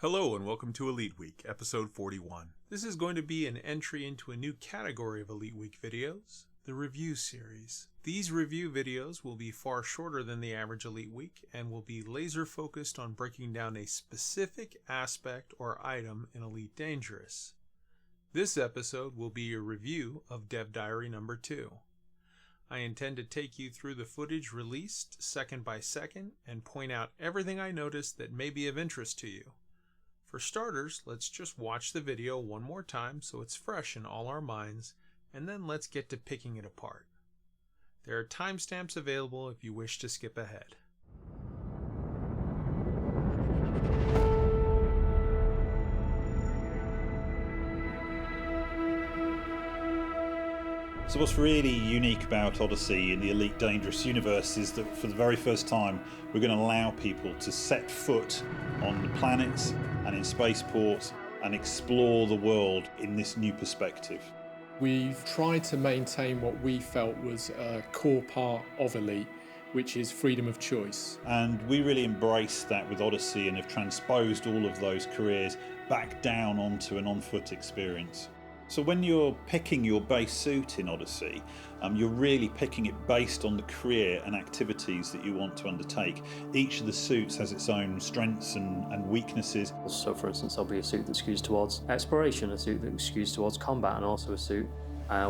Hello and welcome to Elite Week, episode 41. This is going to be an entry into a new category of Elite Week videos, the review series. These review videos will be far shorter than the average Elite Week and will be laser focused on breaking down a specific aspect or item in Elite Dangerous. This episode will be a review of Dev Diary number 2. I intend to take you through the footage released second by second and point out everything I noticed that may be of interest to you. For starters, let's just watch the video one more time so it's fresh in all our minds, and then let's get to picking it apart. There are timestamps available if you wish to skip ahead. So what's really unique about Odyssey in the Elite Dangerous universe is that for the very first time we're going to allow people to set foot on the planets and in spaceports and explore the world in this new perspective. We've tried to maintain what we felt was a core part of Elite, which is freedom of choice. And we really embraced that with Odyssey and have transposed all of those careers back down onto an on-foot experience. So when you're picking your base suit in Odyssey, you're really picking it based on the career and activities that you want to undertake. Each of the suits has its own strengths and weaknesses. So for instance, there'll be a suit that skews towards exploration, a suit that skews towards combat, and also a suit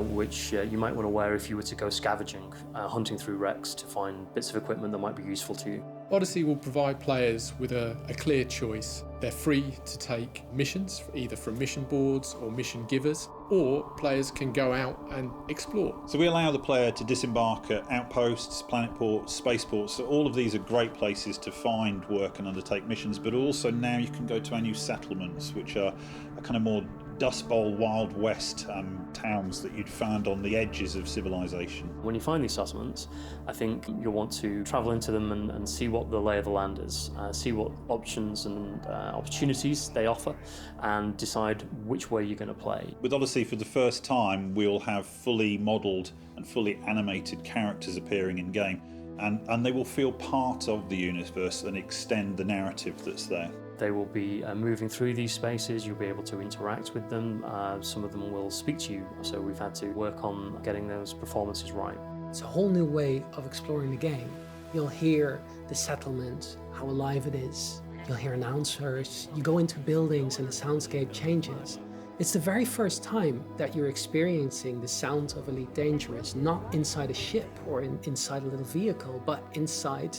which you might want to wear if you were to go scavenging, hunting through wrecks to find bits of equipment that might be useful to you. Odyssey will provide players with a clear choice. They're free to take missions, either from mission boards or mission givers, or players can go out and explore. So we allow the player to disembark at outposts, planet ports, spaceports. So all of these are great places to find work and undertake missions, but also now you can go to our new settlements, which are a kind of more Dust Bowl, Wild West towns that you'd find on the edges of civilization. When you find these settlements, I think you'll want to travel into them and see what the lay of the land is, see what options and opportunities they offer, and decide which way you're going to play. With Odyssey, for the first time, we'll have fully modelled and fully animated characters appearing in game, and they will feel part of the universe and extend the narrative that's there. They will be moving through these spaces, you'll be able to interact with them, some of them will speak to you, so we've had to work on getting those performances right. It's a whole new way of exploring the game. You'll hear the settlement, how alive it is. You'll hear announcers, you go into buildings and the soundscape changes. It's the very first time that you're experiencing the sound of Elite Dangerous, not inside a ship or inside a little vehicle, but inside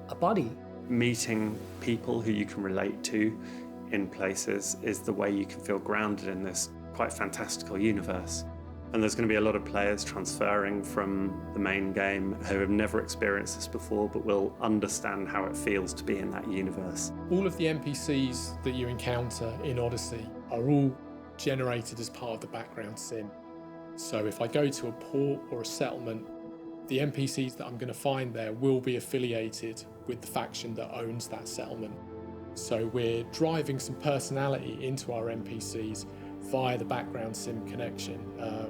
a body. Meeting people who you can relate to in places is the way you can feel grounded in this quite fantastical universe. And there's going to be a lot of players transferring from the main game who have never experienced this before but will understand how it feels to be in that universe. All of the NPCs that you encounter in Odyssey are all generated as part of the background sim. So if I go to a port or a settlement, the NPCs that I'm going to find there will be affiliated with the faction that owns that settlement. So we're driving some personality into our NPCs via the background sim connection,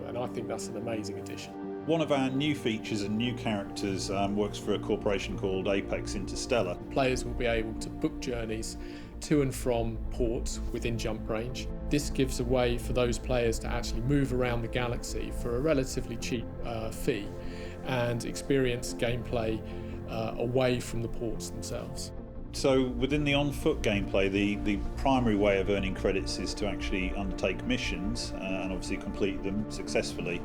and I think that's an amazing addition. One of our new features and new characters works for a corporation called Apex Interstellar. Players will be able to book journeys to and from ports within jump range. This gives a way for those players to actually move around the galaxy for a relatively cheap fee and experience gameplay away from the ports themselves. So within the on-foot gameplay, the primary way of earning credits is to actually undertake missions and obviously complete them successfully.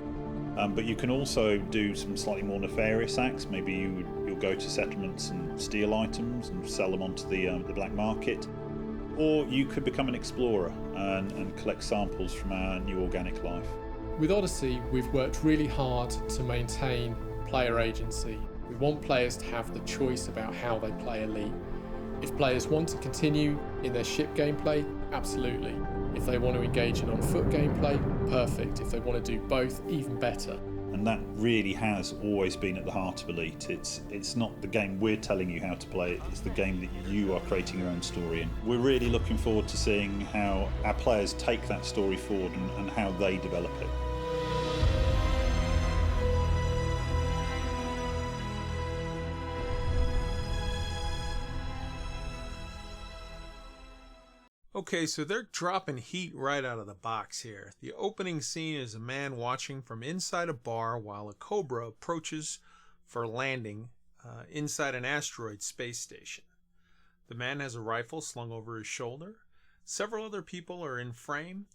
But you can also do some slightly more nefarious acts. Maybe you'll go to settlements and steal items and sell them onto the black market. Or you could become an explorer and collect samples from our new organic life. With Odyssey, we've worked really hard to maintain player agency. We want players to have the choice about how they play Elite. If players want to continue in their ship gameplay, absolutely. If they want to engage in on-foot gameplay, perfect. If they want to do both, even better. And that really has always been at the heart of Elite. It's not the game we're telling you how to play, it's the game that you are creating your own story in. We're really looking forward to seeing how our players take that story forward and how they develop it. Okay, so they're dropping heat right out of the box here. The opening scene is a man watching from inside a bar while a Cobra approaches for landing inside an asteroid space station. The man has a rifle slung over his shoulder. Several other people are in frame.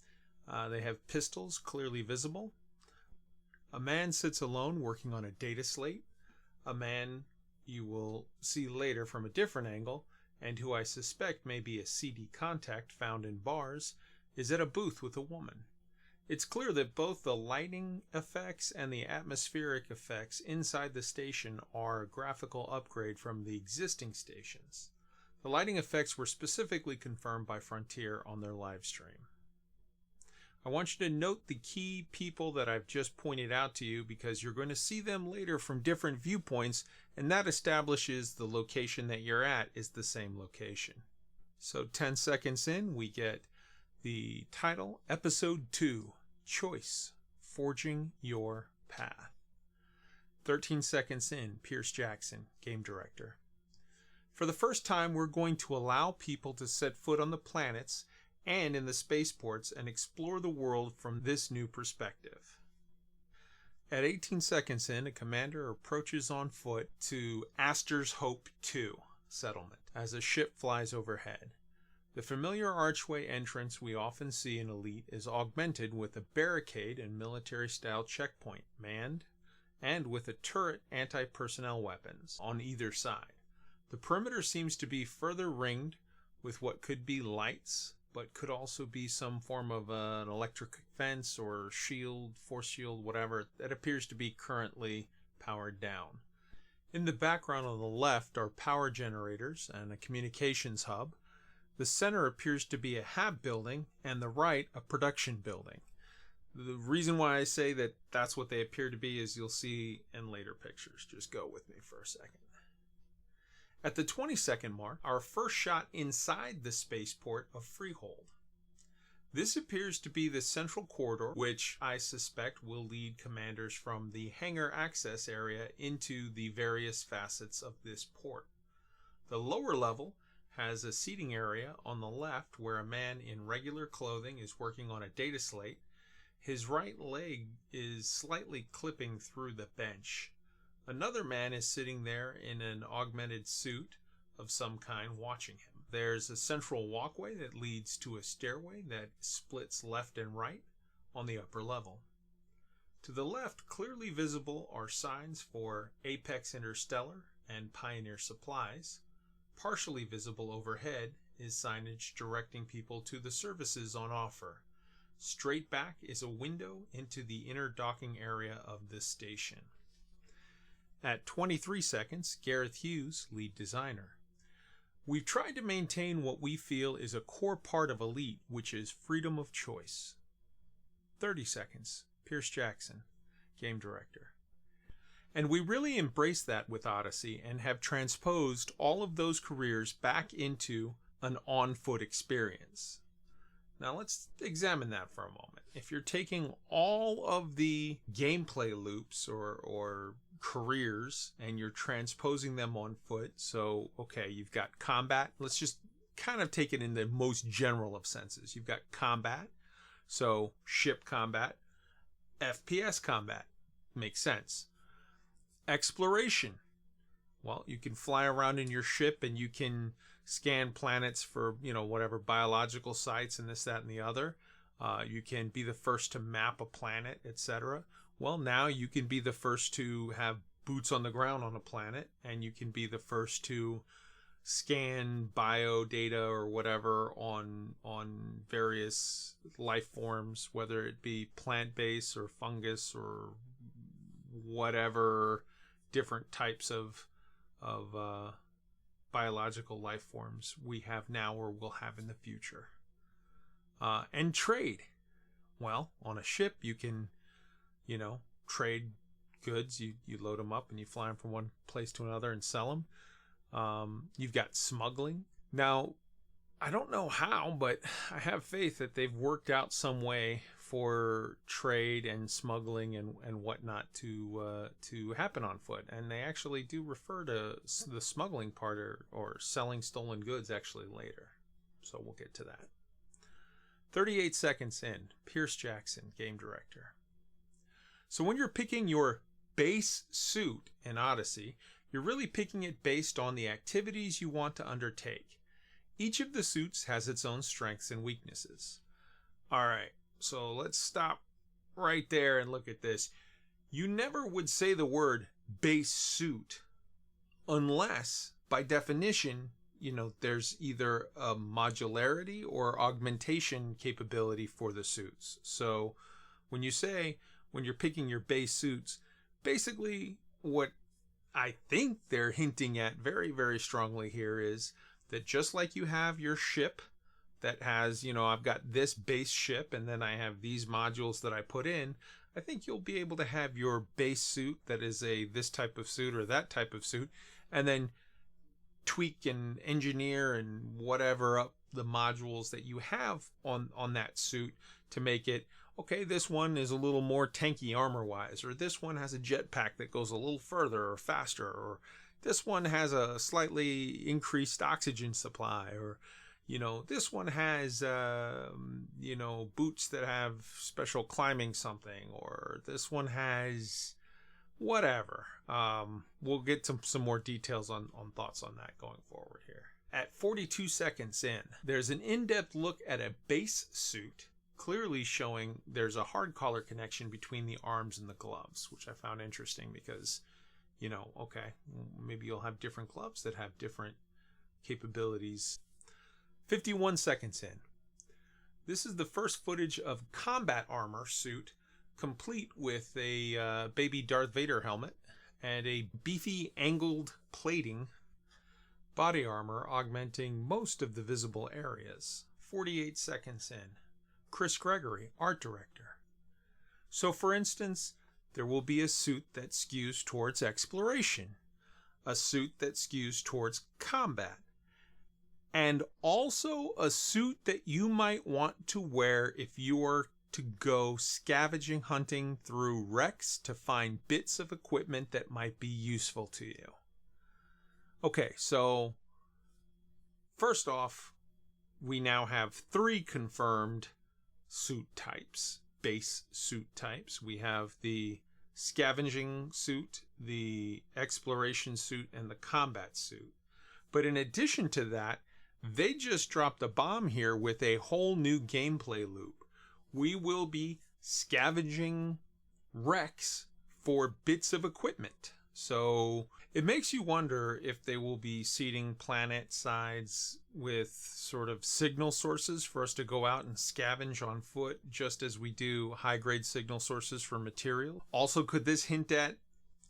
They have pistols clearly visible. A man sits alone working on a data slate. A man you will see later from a different angle, and who I suspect may be a CD contact found in bars, is at a booth with a woman. It's clear that both the lighting effects and the atmospheric effects inside the station are a graphical upgrade from the existing stations. The lighting effects were specifically confirmed by Frontier on their live stream. I want you to note the key people that I've just pointed out to you because you're going to see them later from different viewpoints, and that establishes the location that you're at is the same location. So 10 seconds in, we get the title, Episode 2, Choice, Forging Your Path. 13 seconds in, Pierce Jackson, Game Director. For the first time, we're going to allow people to set foot on the planets and in the spaceports and explore the world from this new perspective. At 18 seconds in, a commander approaches on foot to Astor's Hope 2 settlement as a ship flies overhead. The familiar archway entrance we often see in Elite is augmented with a barricade and military-style checkpoint, manned, and with a turret anti-personnel weapons on either side. The perimeter seems to be further ringed with what could be lights, but could also be some form of an electric fence or shield, force shield, whatever, that appears to be currently powered down. In the background on the left are power generators and a communications hub. The center appears to be a hab building, and the right a production building. The reason why I say that that's what they appear to be is you'll see in later pictures. Just go with me for a second. At the 20-second mark, our first shot inside the spaceport of Freehold. This appears to be the central corridor, which I suspect will lead commanders from the hangar access area into the various facets of this port. The lower level has a seating area on the left where a man in regular clothing is working on a data slate. His right leg is slightly clipping through the bench. Another man is sitting there in an augmented suit of some kind watching him. There's a central walkway that leads to a stairway that splits left and right on the upper level. To the left, clearly visible are signs for Apex Interstellar and Pioneer Supplies. Partially visible overhead is signage directing people to the services on offer. Straight back is a window into the inner docking area of this station. At 23 seconds, Gareth Hughes, lead designer. We've tried to maintain what we feel is a core part of Elite, which is freedom of choice. 30 seconds, Pierce Jackson, game director. And we really embrace that with Odyssey and have transposed all of those careers back into an on-foot experience. Now let's examine that for a moment. If you're taking all of the gameplay loops or careers and you're transposing them on foot, so okay, you've got combat. Let's just kind of take it in the most general of senses. You've got combat, so ship combat, FPS combat, makes sense. Exploration, well, you can fly around in your ship and you can scan planets for, whatever biological sites and this, that, and the other. You can be the first to map a planet, etc. Well, now you can be the first to have boots on the ground on a planet, and you can be the first to scan bio data or whatever on various life forms, whether it be plant-based or fungus or whatever different types of biological life forms we have now or will have in the future. And trade. Well, on a ship you can, trade goods. You load them up and you fly them from one place to another and sell them. You've got smuggling. Now, I don't know how, but I have faith that they've worked out some way for trade and smuggling and whatnot to happen on foot. And they actually do refer to the smuggling part or selling stolen goods actually later. So we'll get to that. 38 seconds in, Pierce Jackson, game director. So when you're picking your base suit in Odyssey, you're really picking it based on the activities you want to undertake. Each of the suits has its own strengths and weaknesses. Alright, so let's stop right there and look at this. You never would say the word base suit unless, by definition, there's either a modularity or augmentation capability for the suits. So when you're picking your base suits, basically what I think they're hinting at very, very strongly here is that just like you have your ship that has, I've got this base ship and then I have these modules that I put in, I think you'll be able to have your base suit that is this type of suit or that type of suit, and then tweak and engineer and whatever up the modules that you have on that suit to make it, okay, this one is a little more tanky armor-wise, or this one has a jetpack that goes a little further or faster, or this one has a slightly increased oxygen supply, or, this one has, boots that have special climbing something, or this one has whatever. We'll get some more details on thoughts on that going forward here. At 42 seconds in, there's an in-depth look at a base suit, clearly showing there's a hard collar connection between the arms and the gloves, which I found interesting because, okay, maybe you'll have different gloves that have different capabilities. 51 seconds in. This is the first footage of combat armor suit, complete with a baby Darth Vader helmet and a beefy angled plating body armor augmenting most of the visible areas. 48 seconds in. Chris Gregory, art director. So for instance, there will be a suit that skews towards exploration, a suit that skews towards combat, and also a suit that you might want to wear if you are to go scavenging hunting through wrecks to find bits of equipment that might be useful to you. Okay, so first off, we now have 3 confirmed suit types, base suit types. We have the scavenging suit, the exploration suit, and the combat suit. But in addition to that, they just dropped a bomb here with a whole new gameplay loop. We will be scavenging wrecks for bits of equipment. So it makes you wonder if they will be seeding planet sides with sort of signal sources for us to go out and scavenge on foot, just as we do high-grade signal sources for material. Also, could this hint at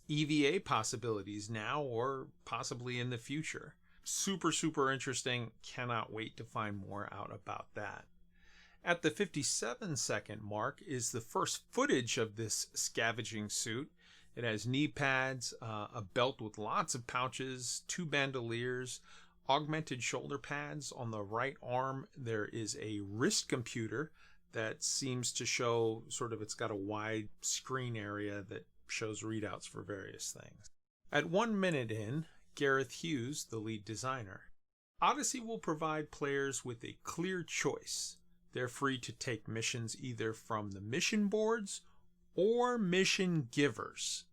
EVA possibilities now or possibly in the future? Super, super interesting. Cannot wait to find more out about that. At the 57-second mark is the first footage of this scavenging suit. It has knee pads, a belt with lots of pouches, 2 bandoliers, augmented shoulder pads. On the right arm, there is a wrist computer that seems to show it's got a wide screen area that shows readouts for various things. At 1 minute in, Gareth Hughes, the lead designer. Odyssey will provide players with a clear choice. They're free to take missions either from the mission boards or mission givers,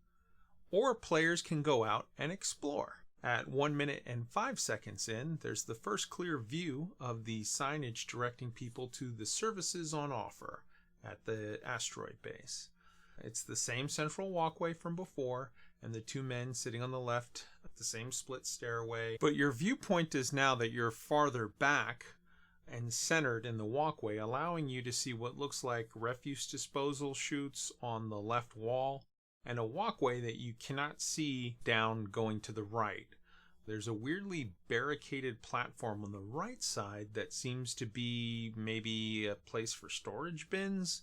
or players can go out and explore. At 1 minute and 5 seconds in, there's the first clear view of the signage directing people to the services on offer at the asteroid base. It's the same central walkway from before, and the 2 men sitting on the left at the same split stairway, but your viewpoint is now that you're farther back and centered in the walkway, allowing you to see what looks like refuse disposal chutes on the left wall and a walkway that you cannot see down going to the right. There's a weirdly barricaded platform on the right side that seems to be maybe a place for storage bins.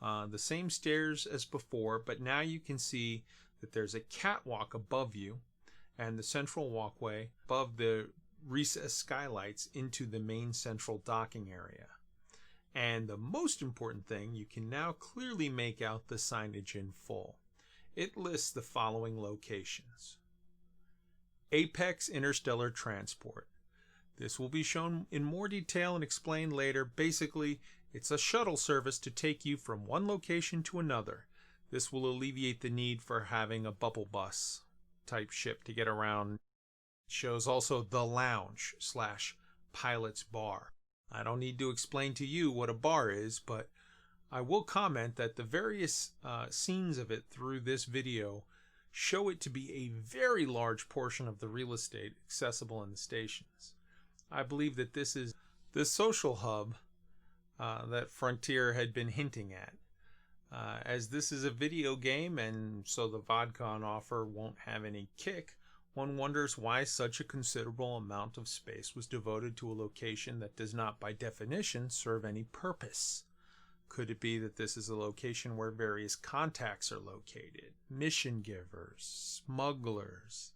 The same stairs as before, but now you can see that there's a catwalk above you and the central walkway above the recessed skylights into the main central docking area. And the most important thing, you can now clearly make out the signage in full. It lists the following locations. Apex Interstellar Transport. This will be shown in more detail and explained later. Basically, It's a shuttle service to take you from one location to another. This will alleviate the need for having a bubble bus type ship to get around. It shows also the lounge / pilot's bar. I don't need to explain to you what a bar is, but I will comment that the various scenes of it through this video show it to be a very large portion of the real estate accessible in the stations. I believe that this is the social hub that Frontier had been hinting at. As this is a video game and so the vodka on offer won't have any kick, one wonders why such a considerable amount of space was devoted to a location that does not by definition serve any purpose. Could it be that this is a location where various contacts are located? Mission givers, smugglers,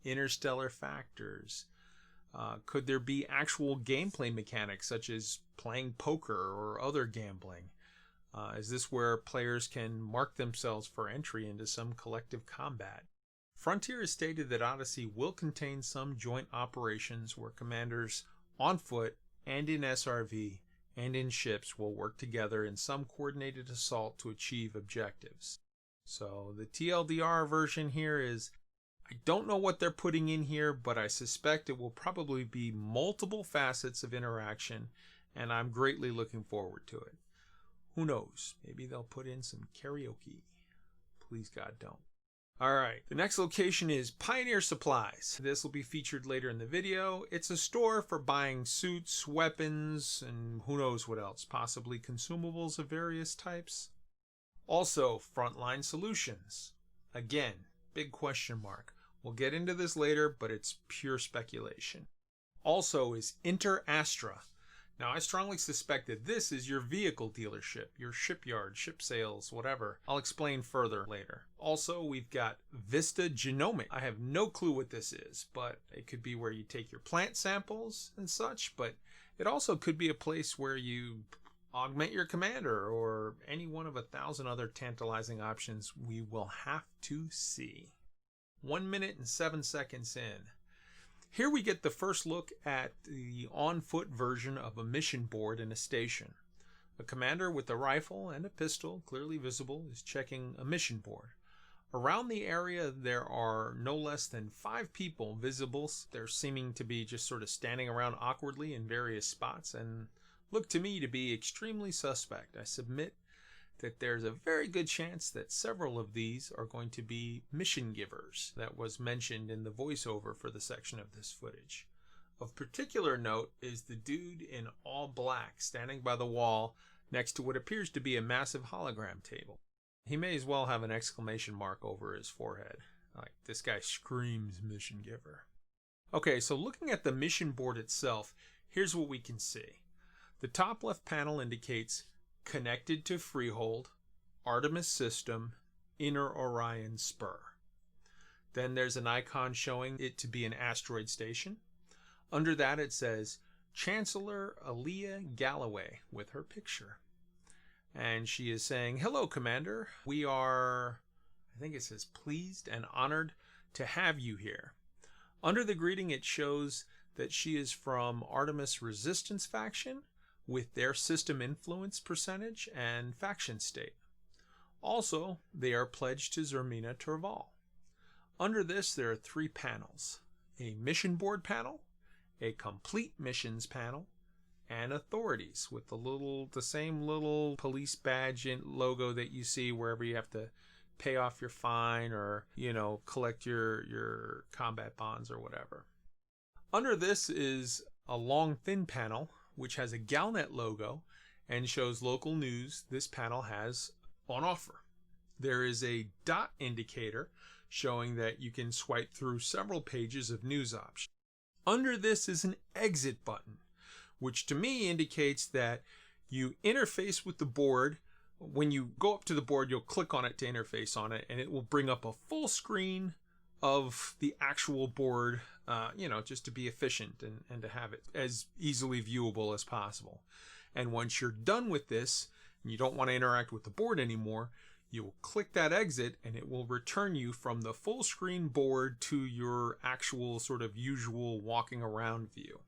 interstellar factors. Could there be actual gameplay mechanics such as playing poker or other gambling? Is this where players can mark themselves for entry into some collective combat? Frontier has stated that Odyssey will contain some joint operations where commanders on foot and in SRV and in ships will work together in some coordinated assault to achieve objectives. So the TLDR version here is, I don't know what they're putting in here, but I suspect it will probably be multiple facets of interaction, and I'm greatly looking forward to it. Who knows? Maybe they'll put in some karaoke. Please God, don't. Alright, the next location is Pioneer Supplies. This will be featured later in the video. It's a store for buying suits, weapons, and who knows what else. Possibly consumables of various types. Also, Frontline Solutions. Again, big question mark. We'll get into this later, but it's pure speculation. Also is Inter-Astra. Now, I strongly suspect that this is your vehicle dealership, your shipyard, ship sales, whatever. I'll explain further later. Also, we've got Vista Genomic. I have no clue what this is, but it could be where you take your plant samples and such, but it also could be a place where you augment your commander or any one of 1,000 other tantalizing options we will have to see. 1 minute and 7 seconds in. Here we get the first look at the on-foot version of a mission board in a station. A commander with a rifle and a pistol, clearly visible, is checking a mission board. Around the area there are no less than 5 people visible. They're seeming to be just sort of standing around awkwardly in various spots and look to me to be extremely suspect. I submit that there's a very good chance that several of these are going to be mission givers that was mentioned in the voiceover for the section of this footage. Of particular note is the dude in all black standing by the wall next to what appears to be a massive hologram table. He may as well have an exclamation mark over his forehead. Like, this guy screams mission giver. Okay, so looking at the mission board itself, here's what we can see. The top left panel indicates connected to Freehold, Artemis System, Inner Orion Spur. Then there's an icon showing it to be an asteroid station. Under that it says Chancellor Aaliyah Galloway with her picture. And she is saying, "Hello, Commander. We are," I think it says, "pleased and honored to have you here." Under the greeting it shows that she is from Artemis Resistance faction, with their system influence percentage and faction state. Also, they are pledged to Zermina Torval. Under this, there are 3 panels. A mission board panel, a complete missions panel, and authorities with the same little police badge and logo that you see wherever you have to pay off your fine or, collect your combat bonds or whatever. Under this is a long thin panel which has a Galnet logo and shows local news this panel has on offer. There is a dot indicator showing that you can swipe through several pages of news options. Under this is an exit button, which to me indicates that you interface with the board. When you go up to the board, you'll click on it to interface on it, and it will bring up a full screen of the actual board, just to be efficient and to have it as easily viewable as possible. And once you're done with this, and you don't want to interact with the board anymore, you will click that exit and it will return you from the full screen board to your actual sort of usual walking around view.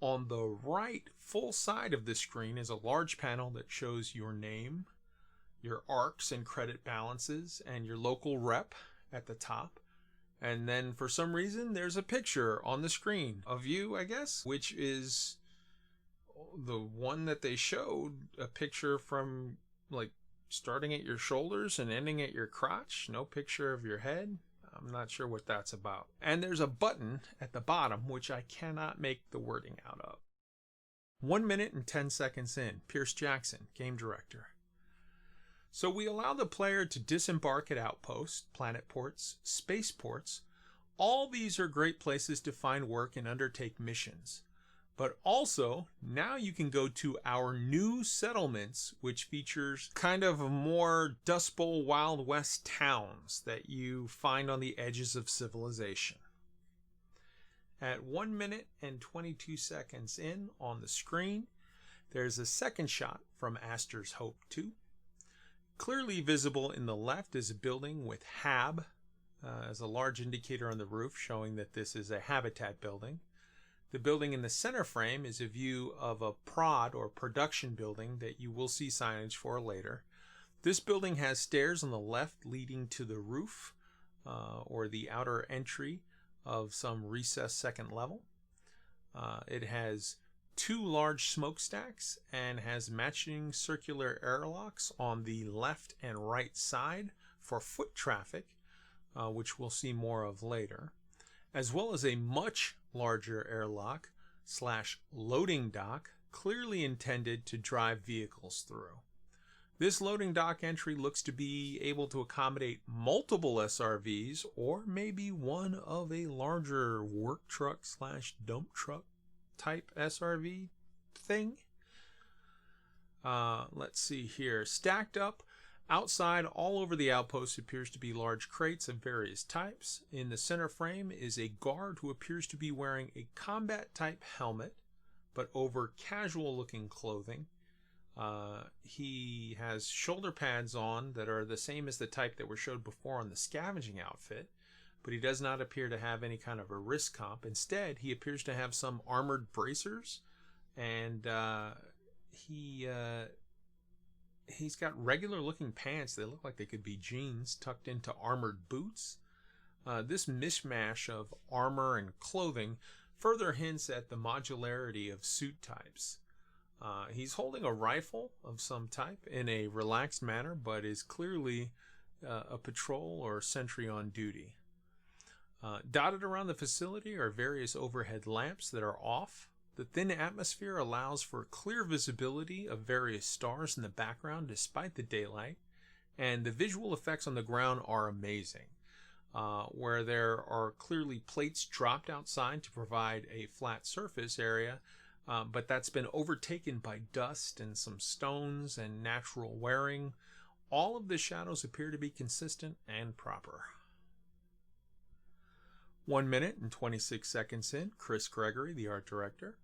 On the right full side of the screen is a large panel that shows your name, your arcs and credit balances, and your local rep at the top. And then for some reason there's a picture on the screen of you, I guess, which is the one that they showed, a picture from like starting at your shoulders and ending at your crotch. No picture of your head. I'm not sure what that's about. And there's a button at the bottom which I cannot make the wording out of. 1 minute and 10 seconds in. Pierce Jackson, game director. So we allow the player to disembark at outposts, planet ports, space ports. All these are great places to find work and undertake missions. But also, now you can go to our new settlements, which features kind of more Dust Bowl Wild West towns that you find on the edges of civilization. At 1 minute and 22 seconds in on the screen, there's a second shot from Astor's Hope 2. Clearly visible in the left is a building with HAB as a large indicator on the roof showing that this is a habitat building. The building in the center frame is a view of a prod or production building that you will see signage for later. This building has stairs on the left leading to the roof or the outer entry of some recessed second level. It has 2 large smokestacks and has matching circular airlocks on the left and right side for foot traffic, which we'll see more of later, as well as a much larger airlock / loading dock clearly intended to drive vehicles through. This loading dock entry looks to be able to accommodate multiple SRVs or maybe one of a larger work truck / dump truck type SRV thing. Let's see here. Stacked up outside all over the outpost appears to be large crates of various types. In the center frame is a guard who appears to be wearing a combat type helmet but over casual looking clothing. He has shoulder pads on that are the same as the type that were showed before on the scavenging outfit, but he does not appear to have any kind of a wrist comp. Instead, he appears to have some armored bracers, and he's got regular looking pants. They look like they could be jeans tucked into armored boots. This mishmash of armor and clothing further hints at the modularity of suit types. He's holding a rifle of some type in a relaxed manner, but is clearly a patrol or sentry on duty. Dotted around the facility are various overhead lamps that are off. The thin atmosphere allows for clear visibility of various stars in the background despite the daylight, and the visual effects on the ground are amazing, where there are clearly plates dropped outside to provide a flat surface area, but that's been overtaken by dust and some stones and natural wearing. All of the shadows appear to be consistent and proper. 1 minute and 26 seconds in, Chris Gregory, the art director.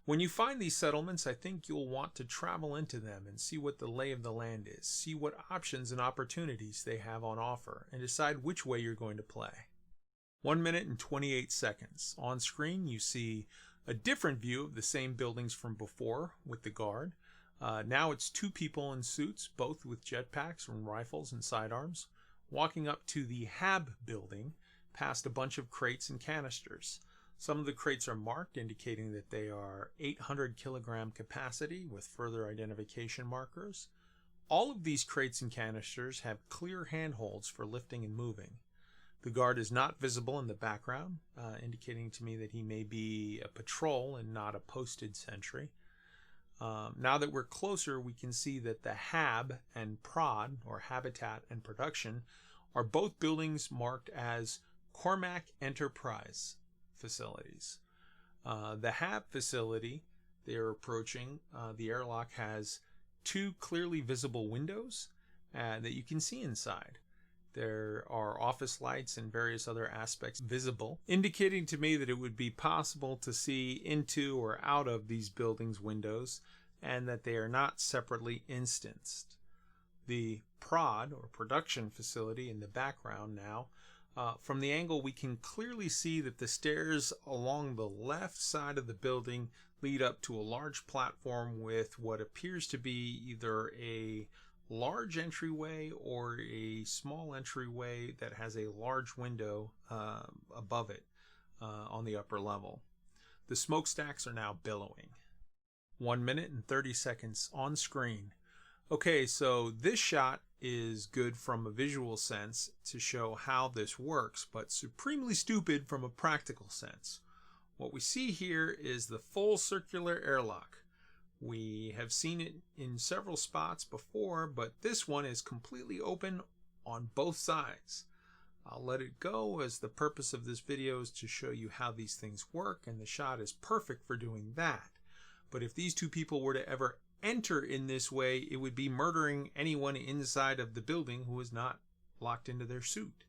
When you find these settlements, I think you'll want to travel into them and see what the lay of the land is, see what options and opportunities they have on offer, and decide which way you're going to play. 1 minute and 28 seconds. On screen, you see a different view of the same buildings from before with the guard. Now it's 2 people in suits, both with jetpacks and rifles and sidearms, walking up to the HAB building, past a bunch of crates and canisters. Some of the crates are marked, indicating that they are 800 kilogram capacity with further identification markers. All of these crates and canisters have clear handholds for lifting and moving. The guard is not visible in the background, indicating to me that he may be a patrol and not a posted sentry. Now that we're closer, we can see that the HAB and PROD, or Habitat and Production, are both buildings marked as Cormac Enterprise facilities. The HAB facility they're approaching, the airlock has 2 clearly visible windows that you can see inside. There are office lights and various other aspects visible, indicating to me that it would be possible to see into or out of these buildings' windows and that they are not separately instanced. The prod or production facility in the background now From the angle, we can clearly see that the stairs along the left side of the building lead up to a large platform with what appears to be either a large entryway or a small entryway that has a large window above it on the upper level. The smokestacks are now billowing. 1 minute and 30 seconds on screen. Okay, so this shot is good from a visual sense to show how this works, but supremely stupid from a practical sense. What we see here is the full circular airlock. We have seen it in several spots before, but this one is completely open on both sides. I'll let it go, as the purpose of this video is to show you how these things work, and the shot is perfect for doing that. But if these two people were to ever enter in this way, it would be murdering anyone inside of the building who is not locked into their suit.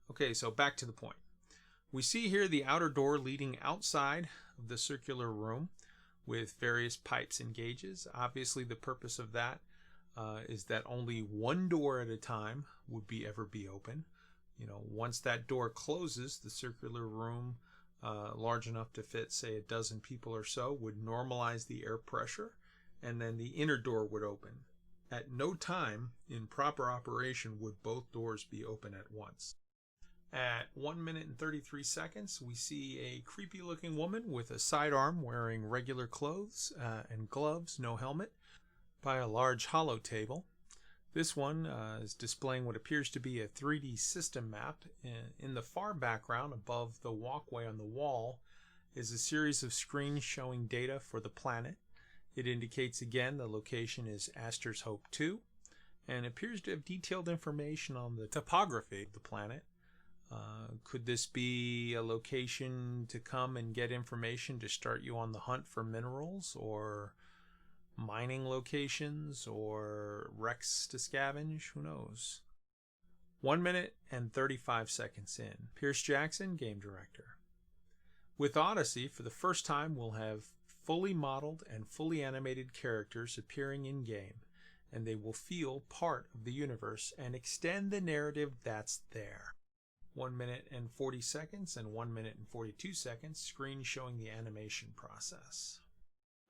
Okay, so back to the point. We see here the outer door leading outside of the circular room with various pipes and gauges. Obviously, the purpose of that is that only one door at a time would ever be open. You know, once that door closes, the circular room, large enough to fit, say, a dozen people or so, would normalize the air pressure, and then the inner door would open. At no time in proper operation would both doors be open at once. At 1 minute and 33 seconds, we see a creepy looking woman with a sidearm wearing regular clothes and gloves, no helmet, by a large hollow table. This one is displaying what appears to be a 3D system map. In the far background, above the walkway on the wall, is a series of screens showing data for the planet. It indicates again the location is Astor's Hope 2, and appears to have detailed information on the topography of the planet. Could this be a location to come and get information to start you on the hunt for minerals, or mining locations, or wrecks to scavenge? Who knows? 1 minute and 35 seconds in. Pierce Jackson, game director. With Odyssey, for the first time, we'll have fully modeled and fully animated characters appearing in game, and they will feel part of the universe and extend the narrative that's there. 1 minute and 40 seconds and 1 minute and 42 seconds, screen showing the animation process.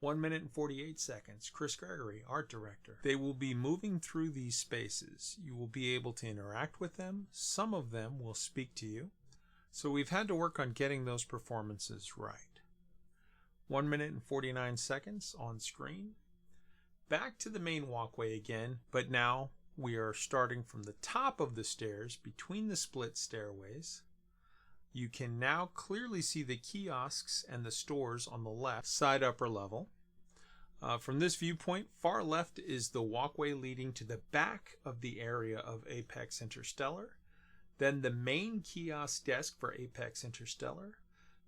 1 minute and 48 seconds, Chris Gregory, art director. They will be moving through these spaces. You will be able to interact with them. Some of them will speak to you. So we've had to work on getting those performances right. 1 minute and 49 seconds on screen. Back to the main walkway again, but now we are starting from the top of the stairs between the split stairways. You can now clearly see the kiosks and the stores on the left side upper level. From this viewpoint, far left is the walkway leading to the back of the area of Apex Interstellar. Then the main kiosk desk for Apex Interstellar.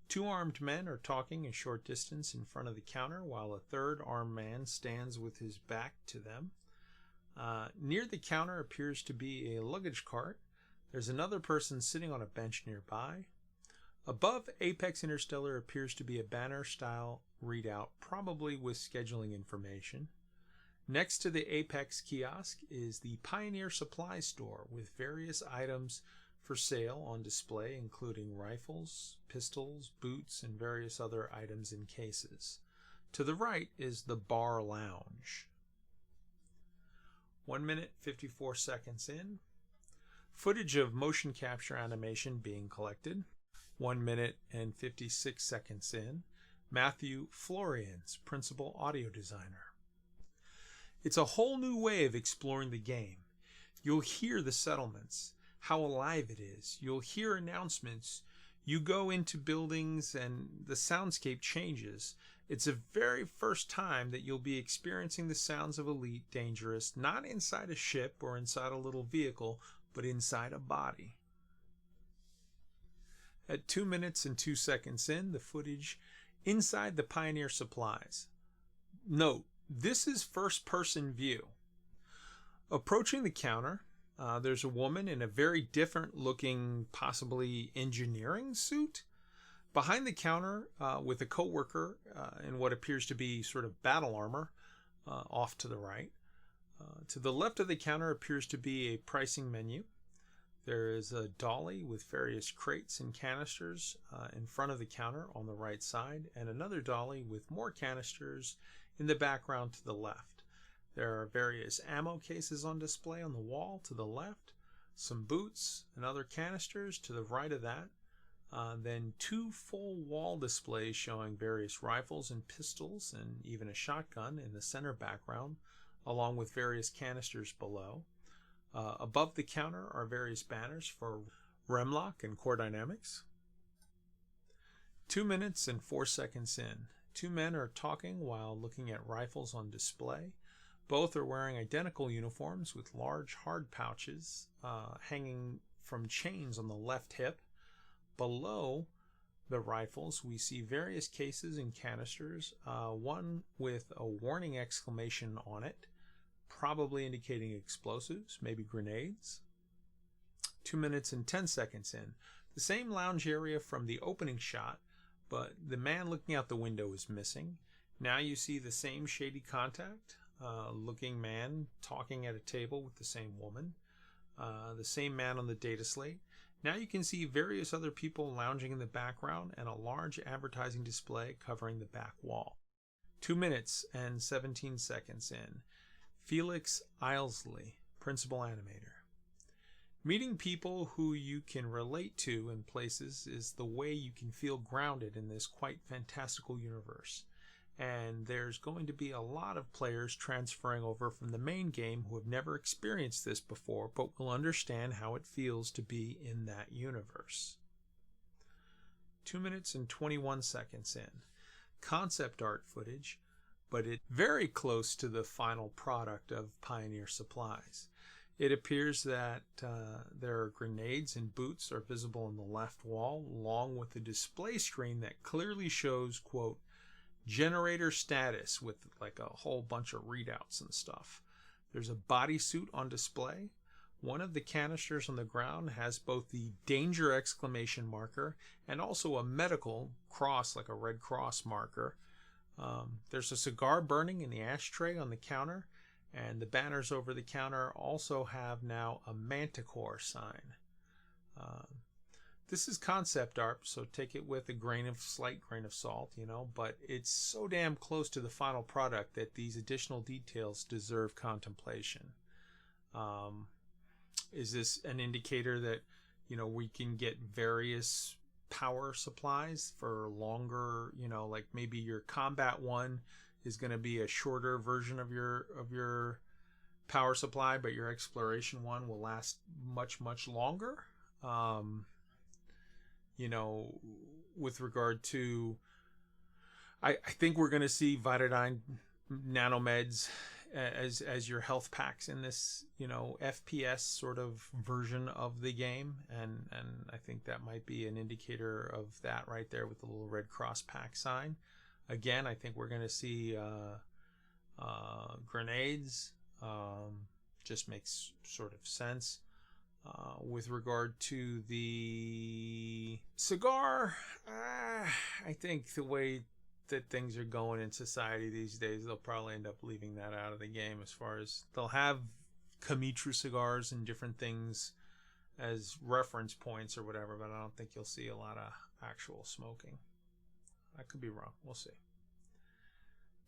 Two armed men are talking a short distance in front of the counter, while a third armed man stands with his back to them. Near the counter appears to be a luggage cart. There's another person sitting on a bench nearby. Above Apex Interstellar appears to be a banner-style readout, probably with scheduling information. Next to the Apex kiosk is the Pioneer Supply Store, with various items for sale on display, including rifles, pistols, boots, and various other items in cases. To the right is the Bar Lounge. 1 minute, 54 seconds in. Footage of motion capture animation being collected. 1 minute and 56 seconds in. Matthew Florians, principal audio designer. It's a whole new way of exploring the game. You'll hear the settlements, how alive it is. You'll hear announcements. You go into buildings and the soundscape changes. It's the very first time that you'll be experiencing the sounds of Elite Dangerous, not inside a ship or inside a little vehicle, but inside a body. At 2 minutes and 2 seconds in, the footage inside the Pioneer Supplies. Note, this is first-person view. Approaching the counter, there's a woman in a very different-looking, possibly engineering suit. Behind the counter, with a coworker in what appears to be sort of battle armor, off to the right. To the left of the counter appears to be a pricing menu. There is a dolly with various crates and canisters in front of the counter on the right side, and another dolly with more canisters in the background to the left. There are various ammo cases on display on the wall to the left, some boots and other canisters to the right of that, then two full wall displays showing various rifles and pistols and even a shotgun in the center background, along with various canisters below. Above the counter are various banners for Remlock and Core Dynamics. 2 minutes and 4 seconds in. Two men are talking while looking at rifles on display. Both are wearing identical uniforms with large hard pouches hanging from chains on the left hip. Below the rifles, we see various cases and canisters, one with a warning exclamation on it, probably indicating explosives, maybe grenades. 2 minutes and 10 seconds in. The same lounge area from the opening shot, but the man looking out the window is missing. Now you see the same shady contact looking man talking at a table with the same woman, the same man on the data slate. Now you can see various other people lounging in the background and a large advertising display covering the back wall. 2 minutes and 17 seconds in. Felix Ilesley, principal animator. Meeting people who you can relate to in places is the way you can feel grounded in this quite fantastical universe. And there's going to be a lot of players transferring over from the main game who have never experienced this before, but will understand how it feels to be in that universe. 2 minutes and 21 seconds in. Concept art footage, but it's very close to the final product of Pioneer Supplies. It appears that there are grenades and boots are visible in the left wall, along with a display screen that clearly shows, quote, generator status with like a whole bunch of readouts and stuff. There's a bodysuit on display. One of the canisters on the ground has both the danger exclamation marker and also a medical cross, like a Red Cross marker. There's a cigar burning in the ashtray on the counter, and the banners over the counter also have now a Manticore sign. This is concept art, so take it with a slight grain of salt, but it's so damn close to the final product that these additional details deserve contemplation. Is this an indicator that, we can get various power supplies for longer, like maybe your combat one is going to be a shorter version of your power supply, but your exploration one will last much, much longer? With regard to, I think we're going to see Vitadine nanomeds as your health packs in this, FPS sort of version of the game. And I think that might be an indicator of that right there with the little Red Cross pack sign. Again, I think we're going to see grenades. Just makes sort of sense. With regard to the cigar, I think the way that things are going in society these days, they'll probably end up leaving that out of the game. As far as they'll have Kamitru cigars and different things as reference points or whatever, but I don't think you'll see a lot of actual smoking. I could be wrong. We'll see.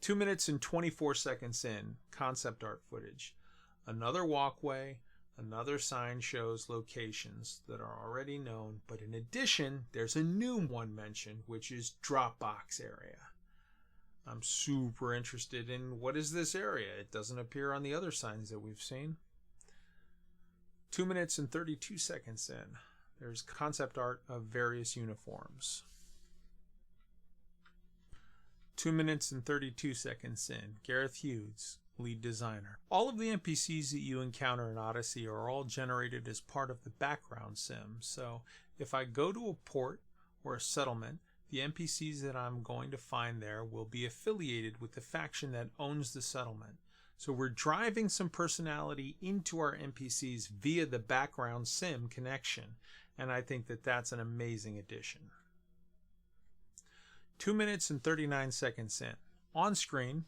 2 minutes and 24 seconds in, concept art footage. Another walkway. Another sign shows locations that are already known, but in addition, there's a new one mentioned, which is Dropbox area. I'm super interested in what is this area. It doesn't appear on the other signs that we've seen. 2 minutes and 32 seconds in, there's concept art of various uniforms. 2 minutes and 32 seconds in, Gareth Hughes, lead designer. All of the NPCs that you encounter in Odyssey are all generated as part of the background sim. So if I go to a port or a settlement, the NPCs that I'm going to find there will be affiliated with the faction that owns the settlement. So we're driving some personality into our NPCs via the background sim connection. And I think that that's an amazing addition. 2 minutes and 39 seconds in. On screen,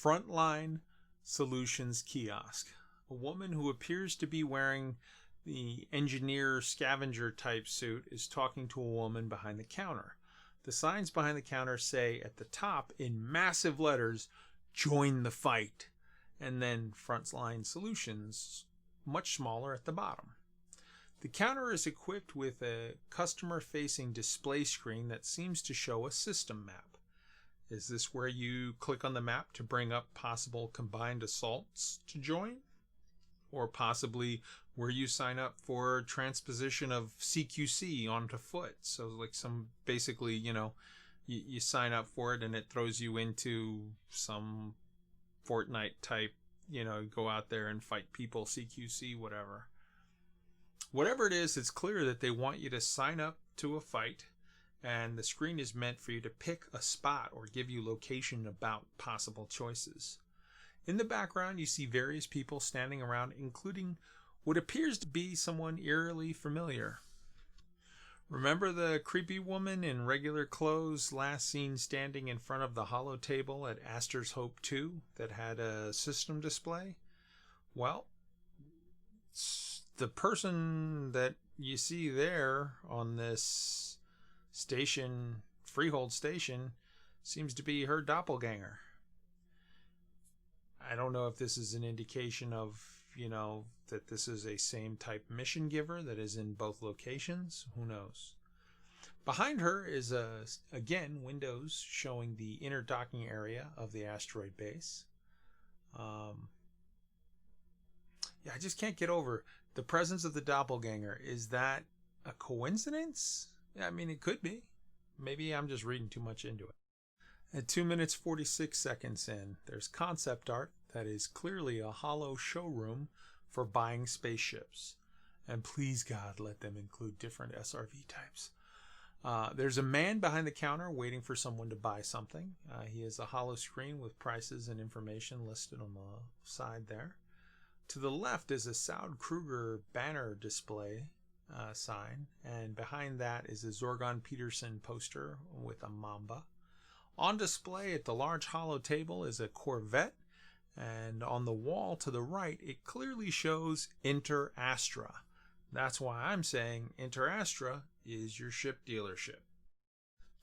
Frontline Solutions Kiosk. A woman who appears to be wearing The engineer scavenger type suit is talking to a woman behind the counter. The signs behind the counter say at the top in massive letters, "Join the fight," and then Frontline Solutions, much smaller at the bottom. The counter is equipped with a customer-facing display screen that seems to show a system map. Is this where you click on the map to bring up possible combined assaults to join? Or possibly where you sign up for transposition of CQC onto foot. So like basically, you sign up for it and it throws you into some Fortnite type, go out there and fight people, CQC, whatever. Whatever it is, it's clear that they want you to sign up to a fight, and the screen is meant for you to pick a spot or give you location about possible choices. In the background, you see various people standing around, including what appears to be someone eerily familiar. Remember the creepy woman in regular clothes last seen standing in front of the hollow table at Astor's Hope 2 that had a system display? Well, the person that you see there on this station, Freehold station, seems to be her doppelganger. I don't know if this is an indication of, that this is a same type mission giver that is in both locations. Who knows? Behind her is, again, windows showing the inner docking area of the asteroid base. I just can't get over the presence of the doppelganger. Is that a coincidence? I mean, it could be. Maybe I'm just reading too much into it. At 2 minutes 46 seconds in, there's concept art that is clearly a hollow showroom for buying spaceships. And please, God, let them include different SRV types. There's a man behind the counter waiting for someone to buy something. He has a hollow screen with prices and information listed on the side there. To the left is a Saud Kruger banner display sign, and behind that is a Zorgon Peterson poster with a mamba. On display at the large hollow table is a Corvette, and on the wall to the right it clearly shows Inter Astra. That's why I'm saying Inter Astra is your ship dealership.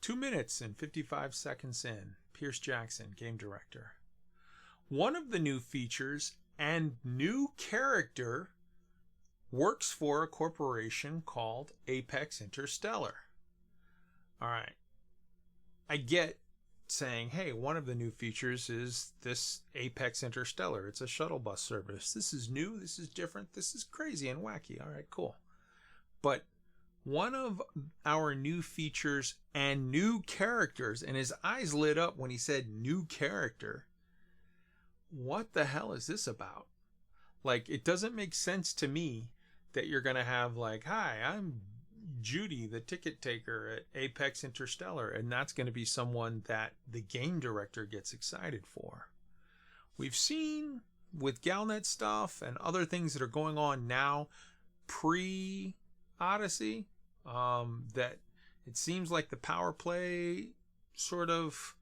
2 minutes and 55 seconds in, Pierce Jackson, game director. One of the new features and new character works for a corporation called Apex Interstellar. All right. I get saying, hey, one of the new features is this Apex Interstellar. It's a shuttle bus service. This is new. This is different. This is crazy and wacky. All right, cool. But one of our new features and new characters, and his eyes lit up when he said new character. What the hell is this about? Like, it doesn't make sense to me that you're going to have like, hi, I'm Judy, the ticket taker at Apex Interstellar, and that's going to be someone that the game director gets excited for. We've seen with Galnet stuff and other things that are going on now pre-Odyssey, that it seems like the power play sort of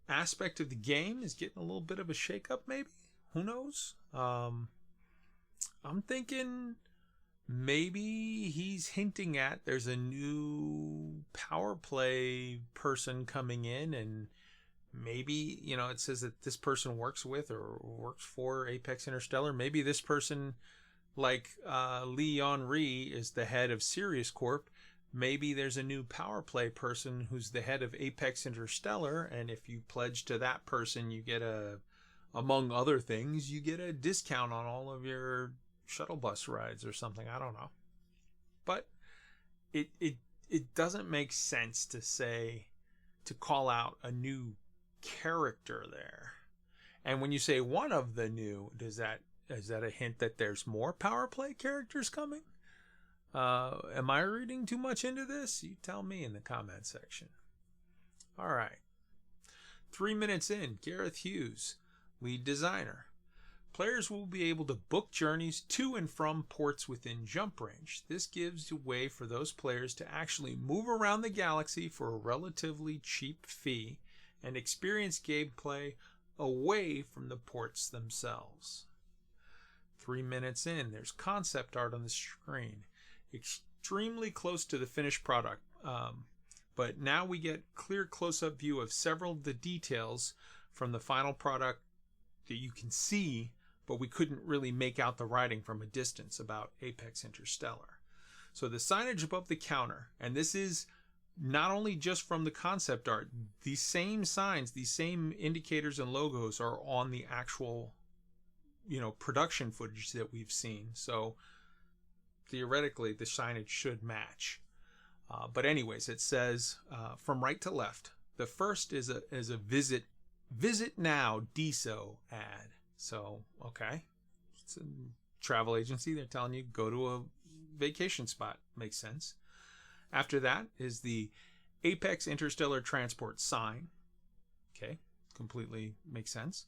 aspect of the game is getting a little bit of a shakeup, maybe. Who knows? I'm thinking maybe he's hinting at there's a new power play person coming in, and maybe, it says that this person works with or works for Apex Interstellar. Maybe this person, like Lee Henry, is the head of Sirius Corp. Maybe there's a new power play person who's the head of Apex Interstellar, and if you pledge to that person, you get among other things, you get a discount on all of your shuttle bus rides or something. I don't know. But it doesn't make sense to call out a new character there. And when you say one of the new, is that a hint that there's more power play characters coming? Am I reading too much into this? You tell me in the comment section. All right. 3 minutes in, Gareth Hughes, lead designer. Players will be able to book journeys to and from ports within jump range. This gives a way for those players to actually move around the galaxy for a relatively cheap fee and experience gameplay away from the ports themselves. 3 minutes in, there's concept art on the screen. Extremely close to the finished product. But now we get clear close-up view of several of the details from the final product that you can see, but we couldn't really make out the writing from a distance about Apex Interstellar. So the signage above the counter, and this is not only just from the concept art, these same signs, these same indicators and logos are on the actual, production footage that we've seen. So theoretically, the signage should match. But anyways, it says from right to left. The first is a visit now DSO ad. So okay, it's a travel agency. They're telling you go to a vacation spot. Makes sense. After that is the Apex Interstellar Transport sign. Okay, completely makes sense.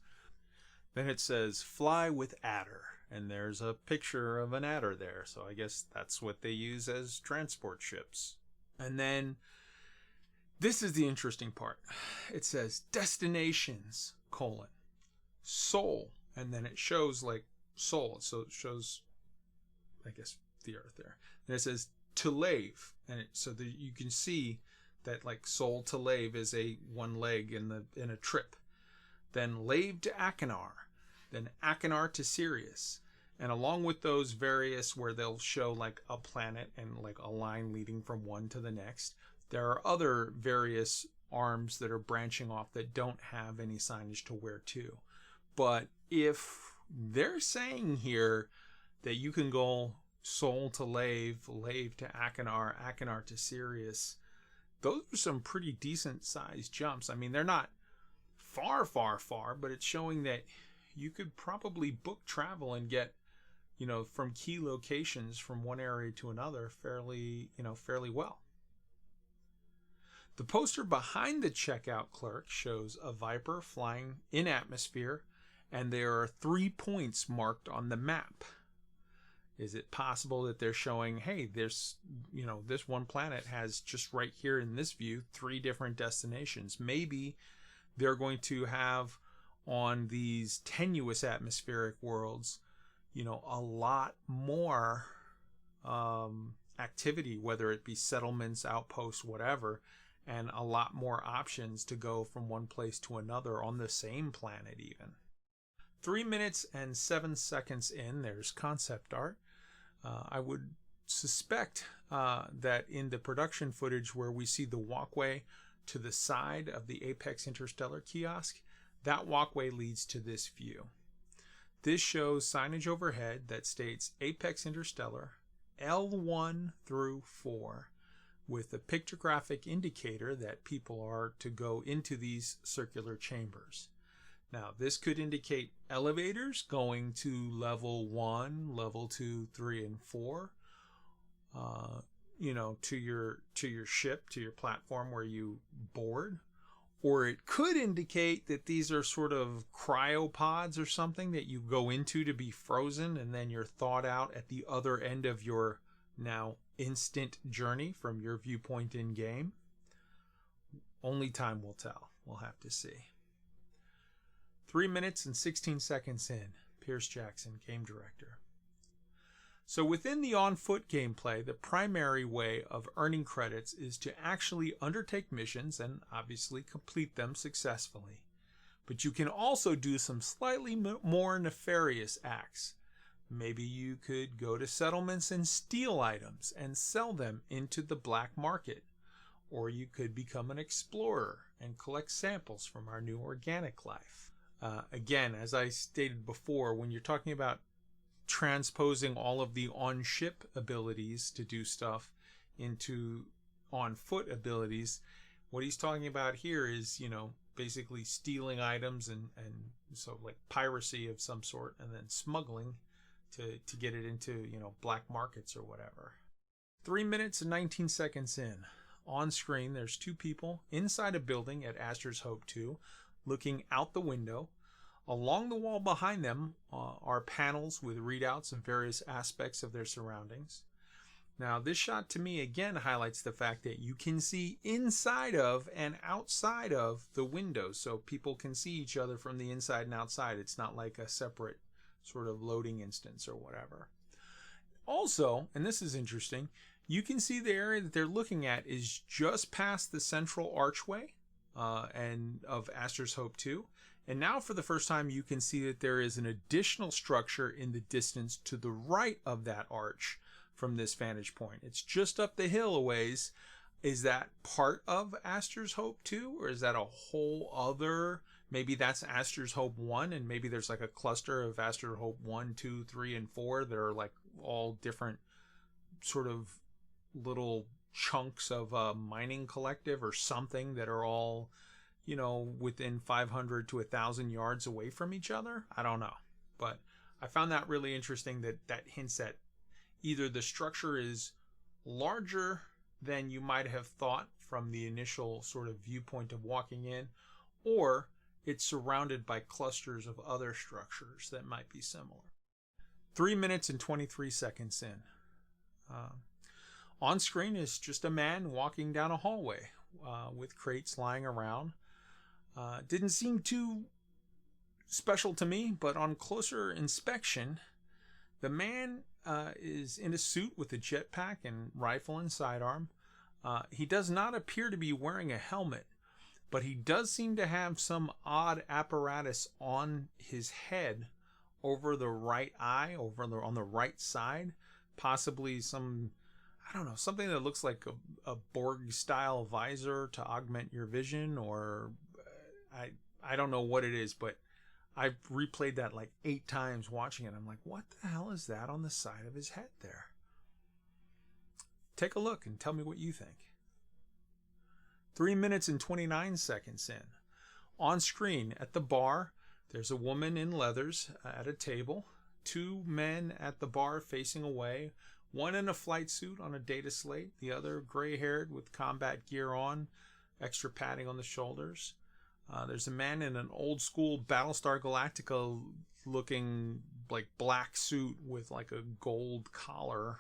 Then it says fly with adder, and there's a picture of an adder there. So I guess that's what they use as transport ships. And then this is the interesting part. It says destinations, Sol. And then it shows like Sol. So it shows, I guess, the Earth there. And it says Tulave. And so that you can see that like Sol to Lave is a one leg in a trip. Then Lave to Achenar. Then Achenar to Sirius. And along with those various where they'll show like a planet and like a line leading from one to the next, there are other various arms that are branching off that don't have any signage to where to. But if they're saying here that you can go Sol to Lave, Lave to Achenar, Achenar to Sirius, those are some pretty decent sized jumps. I mean, they're not far, but it's showing that you could probably book travel and get from key locations from one area to another fairly well. The poster behind the checkout clerk shows a Viper flying in atmosphere, and there are 3 points marked on the map. Is it possible that they're showing, hey, there's, this one planet has just right here in this view 3 different destinations? Maybe they're going to have on these tenuous atmospheric worlds a lot more activity, whether it be settlements, outposts, whatever, and a lot more options to go from one place to another on the same planet even. 3 minutes and 7 seconds in, there's concept art. I would suspect that in the production footage where we see the walkway to the side of the Apex Interstellar kiosk, that walkway leads to this view. This shows signage overhead that states Apex Interstellar L1 through 4 with a pictographic indicator that people are to go into these circular chambers. Now, this could indicate elevators going to level 1, level 2, 3, and 4, to your ship, to your platform where you board. Or it could indicate that these are sort of cryopods or something that you go into to be frozen and then you're thawed out at the other end of your now instant journey from your viewpoint in game. Only time will tell. We'll have to see. 3 minutes and 16 seconds in. Pierce Jackson, game director. So within the on-foot gameplay, the primary way of earning credits is to actually undertake missions and obviously complete them successfully. But you can also do some slightly more nefarious acts. Maybe you could go to settlements and steal items and sell them into the black market. Or you could become an explorer and collect samples from our new organic life. Again, as I stated before, when you're talking about transposing all of the on-ship abilities to do stuff into on-foot abilities, what he's talking about here is, basically stealing items and so like piracy of some sort and then smuggling to get it into, black markets or whatever. 3 minutes and 19 seconds in. On screen, there's 2 people inside a building at Astor's Hope 2 looking out the window. Along the wall behind them are panels with readouts of various aspects of their surroundings. Now, this shot to me again highlights the fact that you can see inside of and outside of the windows, so people can see each other from the inside and outside. It's not like a separate sort of loading instance or whatever. Also, and this is interesting, you can see the area that they're looking at is just past the central archway and of Astor's Hope 2. And now for the first time, you can see that there is an additional structure in the distance to the right of that arch from this vantage point. It's just up the hill a ways. Is that part of Astor's Hope 2? Or is that a whole other... Maybe that's Astor's Hope 1, and maybe there's like a cluster of Astor's Hope 1, 2, 3, and 4 that are like all different sort of little chunks of a mining collective or something that are all, you know, within 500 to 1,000 yards away from each other. I don't know. But I found that really interesting, that hints at either the structure is larger than you might have thought from the initial sort of viewpoint of walking in, or it's surrounded by clusters of other structures that might be similar. 3 minutes and 23 seconds in. On screen is just a man walking down a hallway with crates lying around. Didn't seem too special to me, but on closer inspection, the man is in a suit with a jetpack and rifle and sidearm. He does not appear to be wearing a helmet, but he does seem to have some odd apparatus on his head over the right eye, on the right side. Possibly some, I don't know, something that looks like a Borg-style visor to augment your vision, or I don't know what it is, but I've replayed that like 8 times watching it. I'm like, what the hell is that on the side of his head there? Take a look and tell me what you think. 3 minutes and 29 seconds in. On screen at the bar, there's a woman in leathers at a table. 2 men at the bar facing away. One in a flight suit on a data slate. The other gray-haired with combat gear on. Extra padding on the shoulders. There's a man in an old-school Battlestar Galactica looking like black suit with like a gold collar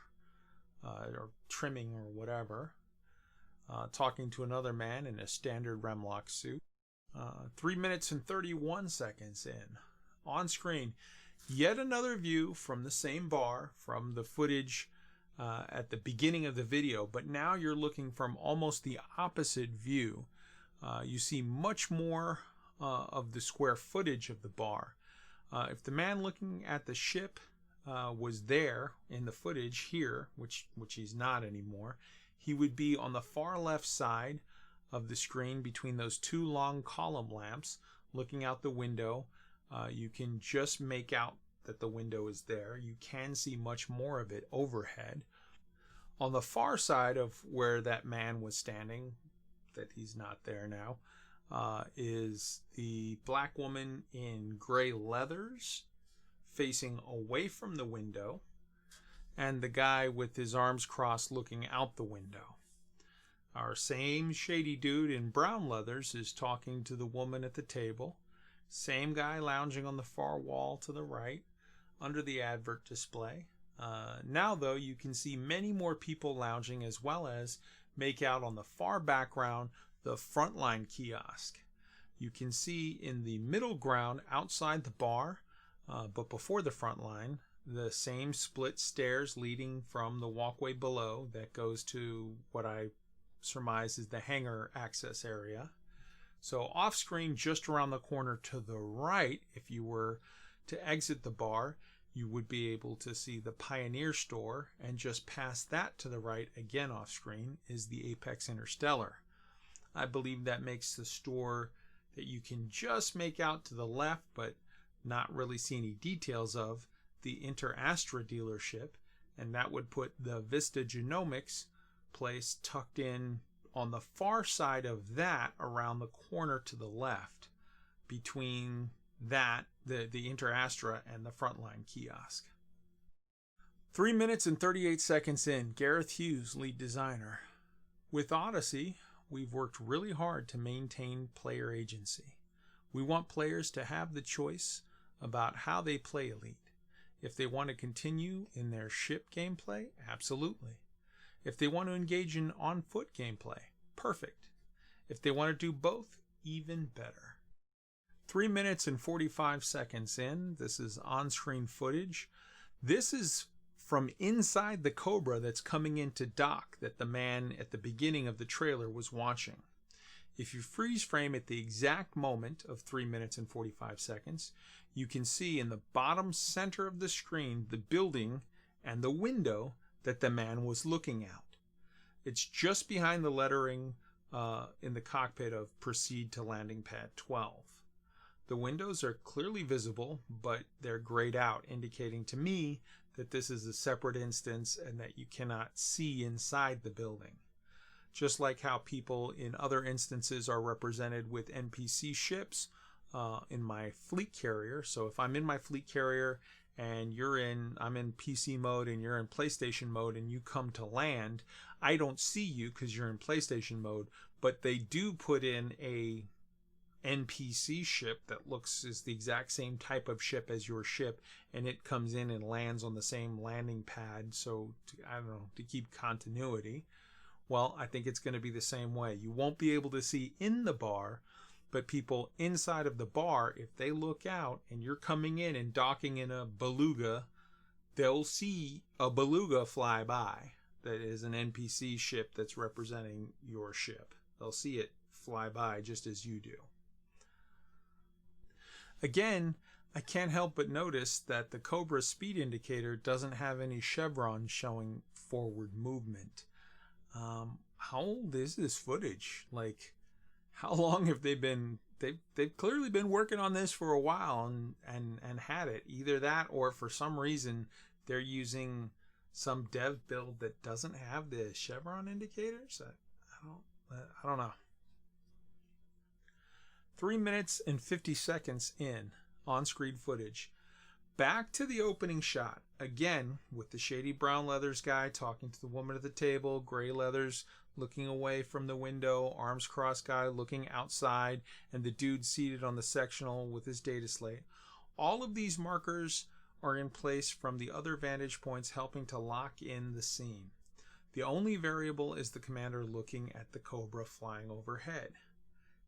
or trimming or whatever. Talking to another man in a standard Remlock suit. 3 minutes and 31 seconds in. On screen, yet another view from the same bar, from the footage at the beginning of the video, but now you're looking from almost the opposite view. You see much more of the square footage of the bar. If the man looking at the ship was there in the footage here, which he's not anymore, he would be on the far left side of the screen between those 2 long column lamps looking out the window. You can just make out that the window is there. You can see much more of it overhead. On the far side of where that man was standing, that he's not there now, is the black woman in gray leathers facing away from the window, and the guy with his arms crossed looking out the window. Our same shady dude in brown leathers is talking to the woman at the table. Same guy lounging on the far wall to the right, under the advert display. Now, though, you can see many more people lounging, as well as make out on the far background the frontline kiosk. You can see in the middle ground outside the bar, but before the front line, the same split stairs leading from the walkway below that goes to what I surmise is the hangar access area. So off screen, just around the corner to the right, if you were to exit the bar, you would be able to see the Pioneer store, and just past that to the right, again off screen, is the Apex Interstellar. I believe that makes the store that you can just make out to the left but not really see any details of, the Inter-Astra dealership, and that would put the Vista Genomics place tucked in on the far side of that, around the corner to the left, between that, the Inter-Astra, and the frontline kiosk. 3 minutes and 38 seconds in. Gareth Hughes, lead designer. With Odyssey, we've worked really hard to maintain player agency. We want players to have the choice about how they play Elite. If they want to continue in their ship gameplay, absolutely. If they want to engage in on-foot gameplay, perfect. If they want to do both, even better. 3 minutes and 45 seconds in. This is on-screen footage. This is from inside the Cobra that's coming into dock that the man at the beginning of the trailer was watching. If you freeze frame at the exact moment of 3 minutes and 45 seconds, you can see in the bottom center of the screen the building and the window that the man was looking out. It's just behind the lettering in the cockpit of Proceed to Landing Pad 12. The windows are clearly visible, but they're grayed out, indicating to me that this is a separate instance and that you cannot see inside the building. Just like how people in other instances are represented with NPC ships in my fleet carrier. So if I'm in my fleet carrier and I'm in PC mode and you're in PlayStation mode and you come to land, I don't see you because you're in PlayStation mode, but they do put in a NPC ship that is the exact same type of ship as your ship, and it comes in and lands on the same landing pad, so to keep continuity. Well, I think it's going to be the same way. You won't be able to see in the bar, but people inside of the bar, if they look out and you're coming in and docking in a beluga, they'll see a beluga fly by that is an NPC ship that's representing your ship. They'll see it fly by just as you do. Again, I can't help but notice that the Cobra speed indicator doesn't have any chevrons showing forward movement. How old is this footage? Like, how long have they been? They've clearly been working on this for a while and had it. Either that, or for some reason they're using some dev build that doesn't have the chevron indicators. I don't know. 3 minutes and 50 seconds in on-screen footage. Back to the opening shot. Again, with the shady brown leathers guy talking to the woman at the table, gray leathers looking away from the window, arms crossed guy looking outside, and the dude seated on the sectional with his data slate. All of these markers are in place from the other vantage points, helping to lock in the scene. The only variable is the commander looking at the Cobra flying overhead.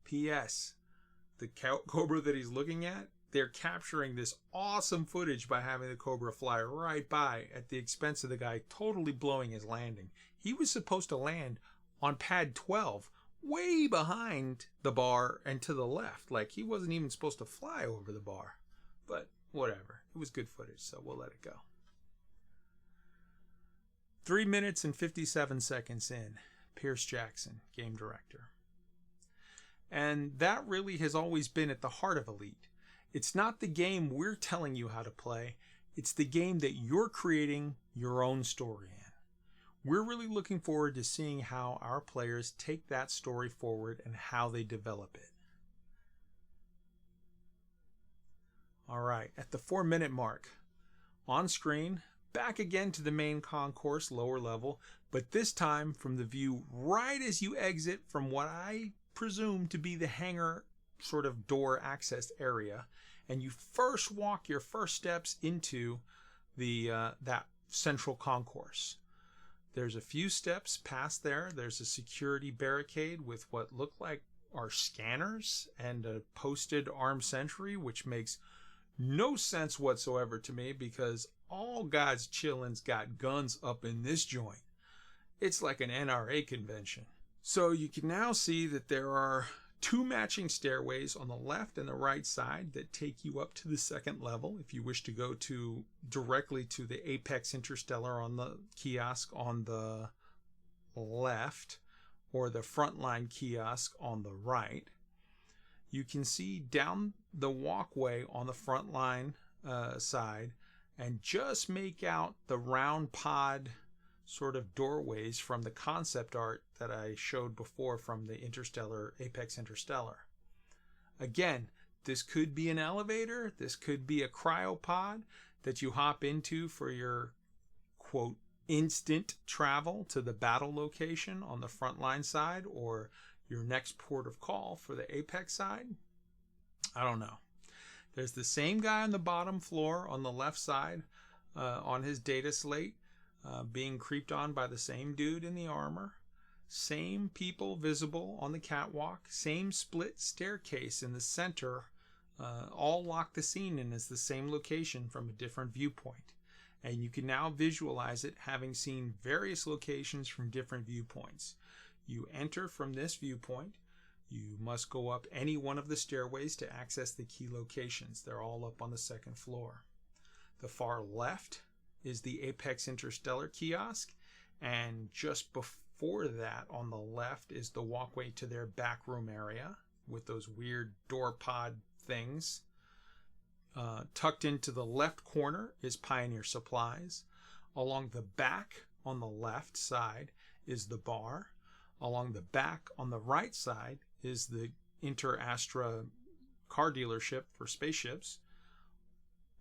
P.S. The Cobra that he's looking at, they're capturing this awesome footage by having the Cobra fly right by at the expense of the guy totally blowing his landing. He was supposed to land on pad 12, way behind the bar and to the left. Like, he wasn't even supposed to fly over the bar. But whatever. It was good footage, so we'll let it go. 3 minutes and 57 seconds in. Pierce Jackson, game director. And that really has always been at the heart of Elite. It's not the game we're telling you how to play. It's the game that you're creating your own story in. We're really looking forward to seeing how our players take that story forward and how they develop it. All right, at the 4 minute mark, on screen, back again to the main concourse, lower level, but this time from the view right as you exit from what I presume to be the hangar sort of door access area, and you first walk your first steps into the that central concourse. There's a few steps past there. There's a security barricade with what look like are scanners and a posted armed sentry, which makes no sense whatsoever to me because all God's chillin's got guns up in this joint. It's like an NRA convention. So you can now see that there are two matching stairways on the left and the right side that take you up to the second level if you wish to go directly to the Apex Interstellar on the kiosk on the left or the frontline kiosk on the right. You can see down the walkway on the frontline side and just make out the round pod sort of doorways from the concept art that I showed before from the Apex Interstellar. Again, this could be an elevator, this could be a cryopod that you hop into for your, quote, instant travel to the battle location on the frontline side or your next port of call for the Apex side. I don't know. There's the same guy on the bottom floor on the left side on his data slate being creeped on by the same dude in the armor. Same people visible on the catwalk. Same split staircase in the center all lock the scene in as the same location from a different viewpoint. And you can now visualize it having seen various locations from different viewpoints. You enter from this viewpoint. You must go up any one of the stairways to access the key locations. They're all up on the second floor. The far left is the Apex Interstellar kiosk, and just before that on the left is the walkway to their back room area with those weird door pod things. Tucked into the left corner is Pioneer Supplies. Along the back on the left side is the bar. Along the back on the right side is the Inter-Astra car dealership for spaceships.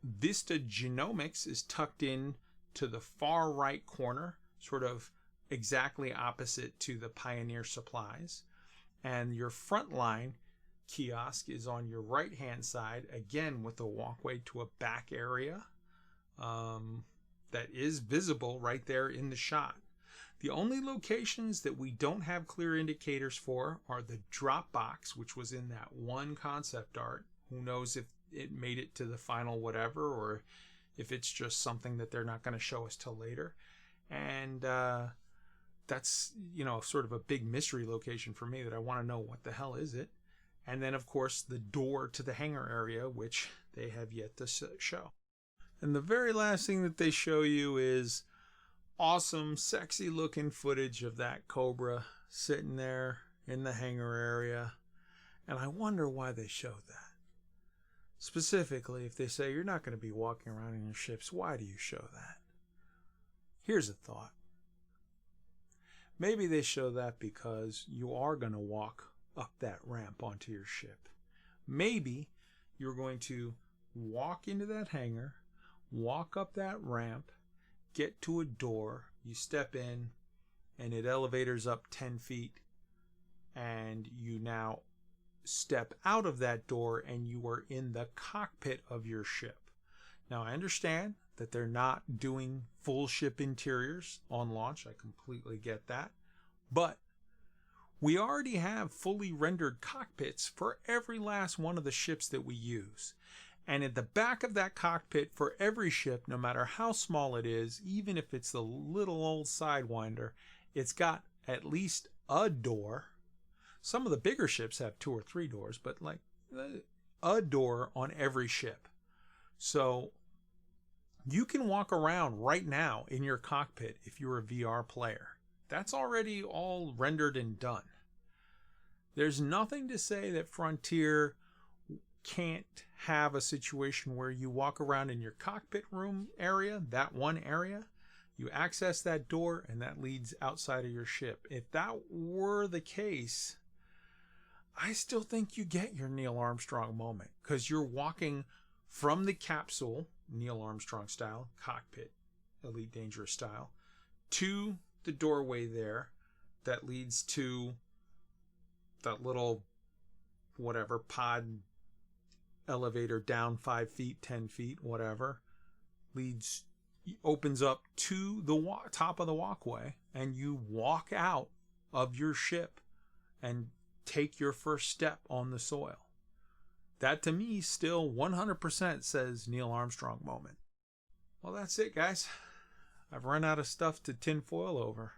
Vista Genomics is tucked in to the far right corner, sort of exactly opposite to the Pioneer Supplies. And your Frontline kiosk is on your right hand side, again with a walkway to a back area that is visible right there in the shot. The only locations that we don't have clear indicators for are the drop box, which was in that one concept art. Who knows if it made it to the final whatever, or if it's just something that they're not going to show us till later. And that's, sort of a big mystery location for me that I want to know what the hell is it. And then, of course, the door to the hangar area, which they have yet to show. And the very last thing that they show you is awesome, sexy-looking footage of that Cobra sitting there in the hangar area. And I wonder why they showed that. Specifically, if they say you're not going to be walking around in your ships, why do you show that? Here's a thought. Maybe they show that because you are going to walk up that ramp onto your ship. Maybe you're going to walk into that hangar, walk up that ramp, get to a door, you step in, and it elevators up 10 feet, and you now step out of that door and you are in the cockpit of your ship. Now, I understand that they're not doing full ship interiors on launch. I completely get that. But we already have fully rendered cockpits for every last one of the ships that we use. And at the back of that cockpit for every ship, no matter how small it is, even if it's the little old Sidewinder, it's got at least a door. Some of the bigger ships have 2 or 3 doors, but like a door on every ship. So you can walk around right now in your cockpit if you're a VR player. That's already all rendered and done. There's nothing to say that Frontier can't have a situation where you walk around in your cockpit room area, that one area, you access that door, and that leads outside of your ship. If that were the case, I still think you get your Neil Armstrong moment, because you're walking from the capsule, Neil Armstrong style, cockpit, Elite Dangerous style, to the doorway there that leads to that little whatever pod elevator down 5 feet, 10 feet, whatever, opens up to the top of the walkway, and you walk out of your ship and take your first step on the soil. That to me still 100% says Neil Armstrong moment. Well, that's it, guys. I've run out of stuff to tinfoil over.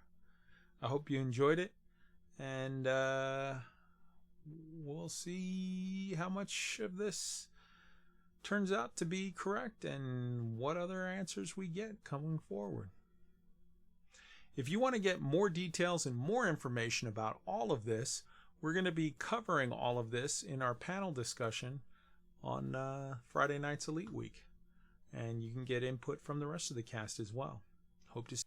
I hope you enjoyed it, and we'll see how much of this turns out to be correct and what other answers we get coming forward. If you want to get more details and more information about all of this, we're going to be covering all of this in our panel discussion on Friday night's Elite Week. And you can get input from the rest of the cast as well. Hope to see